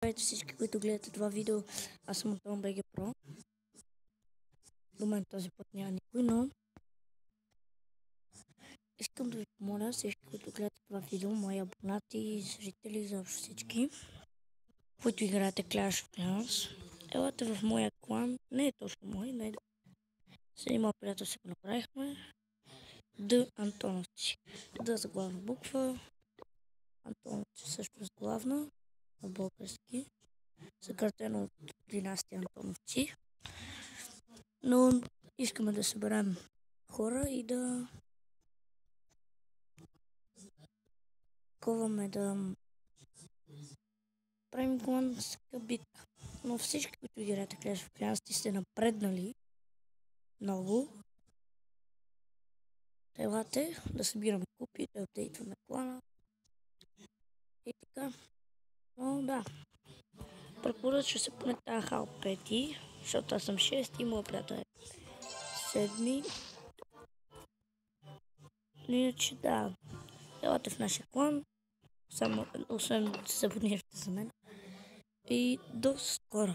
Здравейте всички, които гледате това видео. Аз съм Антон БГ Про. До мен този път няма никой, но искам да ви помоля всички, които гледате това видео, мои абонати, зрители, заобщо всички, които играете Clash of Clans, елате в моя клан. Не е точно мой, не е. С един мой приятел си го направихме. Д Антоновци. Д за главна буква, Антоновци също с главна, на български, съкратено от династия Антоновци. Но искаме да съберем хора и да коваме, да правим кланска битка. Но всички, които играете Clash of Clans, сте напреднали много. Елате да събираме купи, да апдейтваме клана и така. Но да, препоръчва се поне тази хал 5, защото аз съм 6 и моят приятел е 7. Иначе да, елате в нашия клан, само, освен да се абонирате за мен. И до скоро!